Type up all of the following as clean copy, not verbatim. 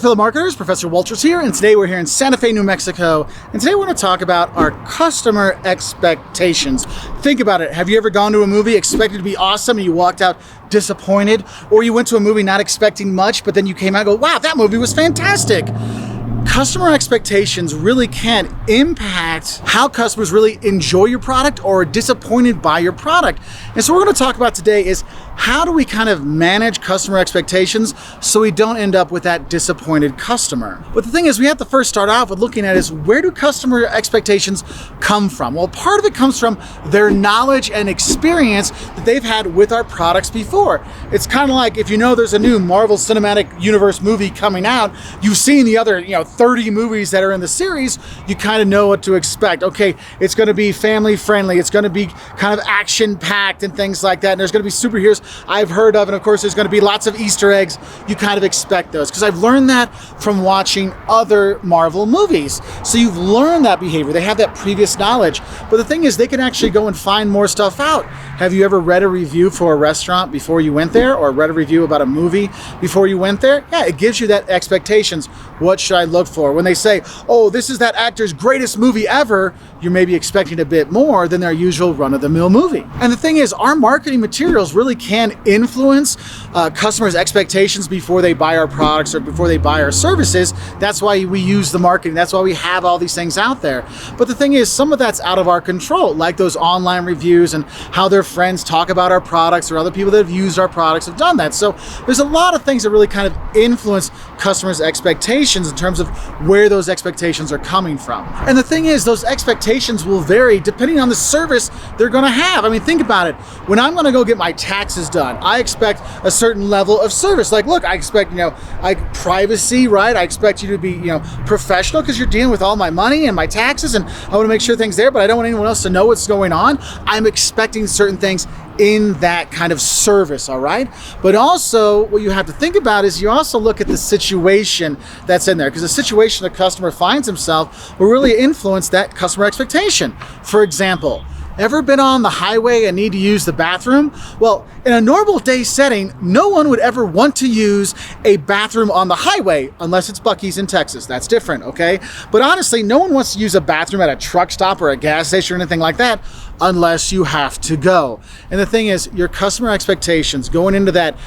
fellow marketers, Professor Wolters here, and today we're here in Santa Fe, New Mexico, and today we're going to talk about our customer expectations. Think about it. Have you ever gone to a movie expected to be awesome and you walked out disappointed? Or you went to a movie not expecting much, but then you came out and go, wow, that movie was fantastic. Customer expectations really can impact how customers really enjoy your product or are disappointed by your product. And so what we're going to talk about today is how do we kind of manage customer expectations so we don't end up with that disappointed customer. But the thing is, we have to first start off with looking at is where do customer expectations come from? Well, part of it comes from their knowledge and experience that they've had with our products before. It's kind of like if you know there's a new Marvel Cinematic Universe movie coming out, you've seen the other 30 movies that are in the series, you kind of know what to expect. Okay, it's going to be family friendly, it's going to be kind of action packed and things like that, and there's going to be superheroes I've heard of, and of course there's going to be lots of Easter eggs. You kind of expect those because I've learned that from watching other Marvel movies. So you've learned that behavior, they have that previous knowledge, but the thing is they can actually go and find more stuff out. Have you ever read a review for a restaurant before you went there, or read a review about a movie before you went there? Yeah, it gives you that expectations. What should I look for? When they say, oh, this is that actor's greatest movie ever, you're maybe expecting a bit more than their usual run-of-the-mill movie. And the thing is, our marketing materials really can influence customers' expectations before they buy our products or before they buy our services. That's why we use the marketing. That's why we have all these things out there. But the thing is, some of that's out of our control, like those online reviews and how their friends talk about our products, or other people that have used our products have done that. So there's a lot of things that really kind of influence customers' expectations in terms of where those expectations are coming from. And the thing is, those expectations will vary depending on the service they're going to have. I mean, think about it. When I'm going to go get my taxes done, I expect a certain level of service. Like, look, I expect, privacy, right? I expect you to be, professional because you're dealing with all my money and my taxes, and I want to make sure things there, but I don't want anyone else to know what's going on. I'm expecting certain things in that kind of service, all right? But also, what you have to think about is you also look at the situation that's in there, because the situation the customer finds himself will really influence that customer expectation. For example, ever been on the highway and need to use the bathroom? Well, in a normal day setting, no one would ever want to use a bathroom on the highway unless it's Buc-ee's in Texas. That's different, okay? But honestly, no one wants to use a bathroom at a truck stop or a gas station or anything like that unless you have to go. And the thing is, your customer expectations going into that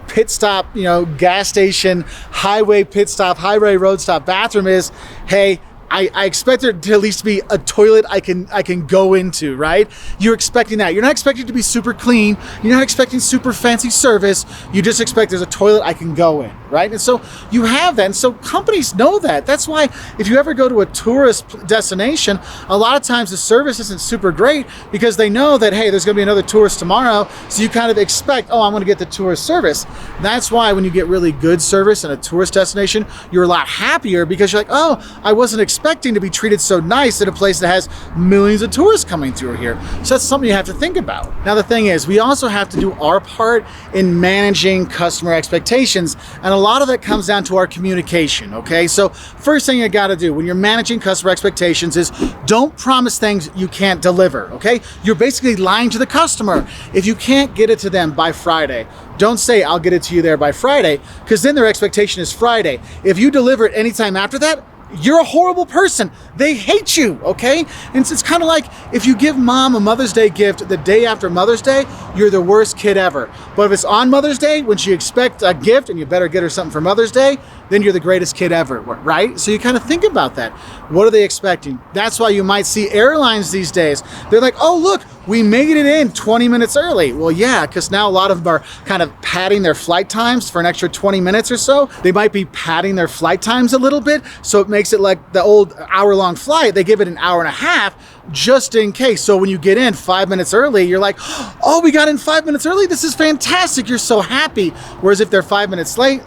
pit stop, gas station, highway pit stop, highway road stop bathroom is, hey, I expect there to at least be a toilet I can go into, right? You're expecting that. You're not expecting it to be super clean. You're not expecting super fancy service. You just expect there's a toilet I can go in, right? And so you have that. And so companies know that. That's why if you ever go to a tourist destination, a lot of times the service isn't super great because they know that, hey, there's going to be another tourist tomorrow. So you kind of expect, oh, I'm going to get the tourist service. That's why when you get really good service in a tourist destination, you're a lot happier because you're like, oh, I wasn't expecting to be treated so nice at a place that has millions of tourists coming through here. So that's something you have to think about. Now the thing is, we also have to do our part in managing customer expectations, and a lot of that comes down to our communication, okay? So first thing you gotta do when you're managing customer expectations is don't promise things you can't deliver, okay? You're basically lying to the customer. If you can't get it to them by Friday, don't say, I'll get it to you there by Friday, because then their expectation is Friday. If you deliver it anytime after that, you're a horrible person. They hate you, okay? And it's kind of like if you give mom a Mother's Day gift the day after Mother's Day, you're the worst kid ever. But if it's on Mother's Day, when she expects a gift and you better get her something for Mother's Day, then you're the greatest kid ever, right? So you kind of think about that. What are they expecting? That's why you might see airlines these days. They're like, oh, look, we made it in 20 minutes early. Well, yeah, because now a lot of them are kind of padding their flight times for an extra 20 minutes or so. They might be padding their flight times a little bit, so it makes it like the old hour-long flight. They give it an hour and a half just in case. So when you get in 5 minutes early, you're like, oh, we got in 5 minutes early? This is fantastic. You're so happy. Whereas if they're 5 minutes late,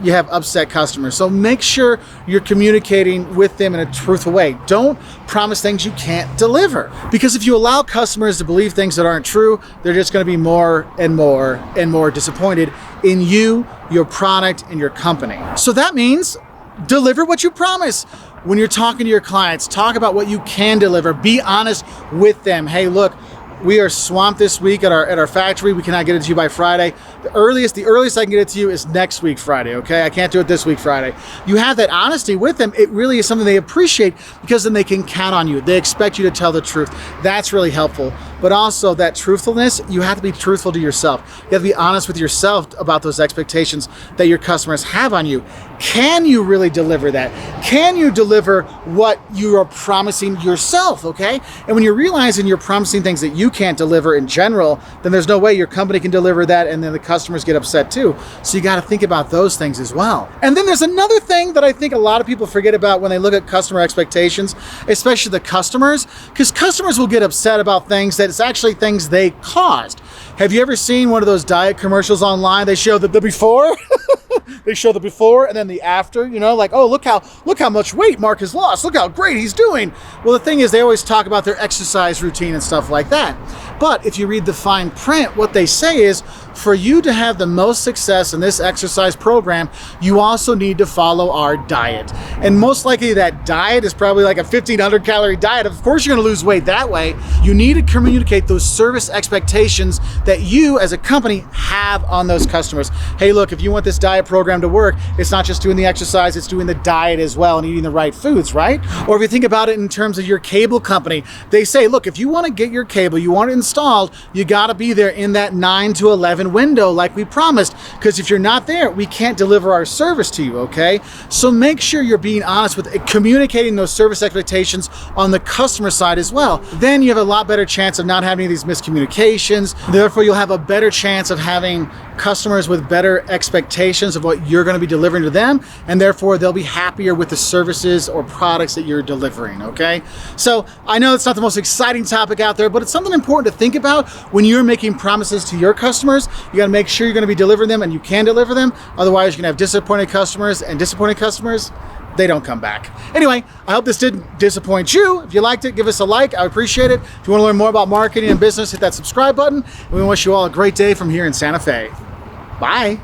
you have upset customers. So make sure you're communicating with them in a truthful way. Don't promise things you can't deliver. Because if you allow customers to believe things that aren't true, they're just going to be more and more and more disappointed in you, your product, and your company. So that means deliver what you promise. When you're talking to your clients, talk about what you can deliver. Be honest with them. Hey, look, We are swamped this week at our factory. We cannot get it to you by Friday. The earliest I can get it to you is next week Friday, okay? I can't do it this week Friday. You have that honesty with them. It really is something they appreciate because then they can count on you. They expect you to tell the truth. That's really helpful. But also that truthfulness, you have to be truthful to yourself. You have to be honest with yourself about those expectations that your customers have on you. Can you really deliver that? Can you deliver what you are promising yourself, okay? And when you're realizing you're promising things that you can't deliver in general, then there's no way your company can deliver that, and then the customers get upset too. So you got to think about those things as well. And then there's another thing that I think a lot of people forget about when they look at customer expectations, especially the customers, because customers will get upset about things that it's actually things they caused. Have you ever seen one of those diet commercials online? They show the before. They show the before and then the after, you know, like, oh, look how much weight Mark has lost. Look how great he's doing. Well, the thing is, they always talk about their exercise routine and stuff like that. But if you read the fine print, what they say is, for you to have the most success in this exercise program, you also need to follow our diet. And most likely that diet is probably like a 1,500 calorie diet. Of course, you're gonna lose weight that way. You need to communicate those service expectations that you as a company have on those customers. Hey, look, if you want this diet program to work, it's not just doing the exercise, it's doing the diet as well and eating the right foods, right? Or if you think about it in terms of your cable company, they say, look, if you wanna get your cable, you want it installed, you gotta be there in that 9 to 11 window like we promised, because if you're not there, we can't deliver our service to you, okay? So make sure you're being honest with communicating those service expectations on the customer side as well. Then you have a lot better chance of not having these miscommunications. Therefore, you'll have a better chance of having customers with better expectations of what you're going to be delivering to them, and therefore they'll be happier with the services or products that you're delivering, okay? So I know it's not the most exciting topic out there, but it's something important to think about when you're making promises to your customers. You got to make sure you're going to be delivering them and you can deliver them. Otherwise, you're going to have disappointed customers, and disappointed customers, they don't come back. Anyway, I hope this didn't disappoint you. If you liked it, give us a like. I appreciate it. If you want to learn more about marketing and business, hit that subscribe button. And we wish you all a great day from here in Santa Fe. Bye.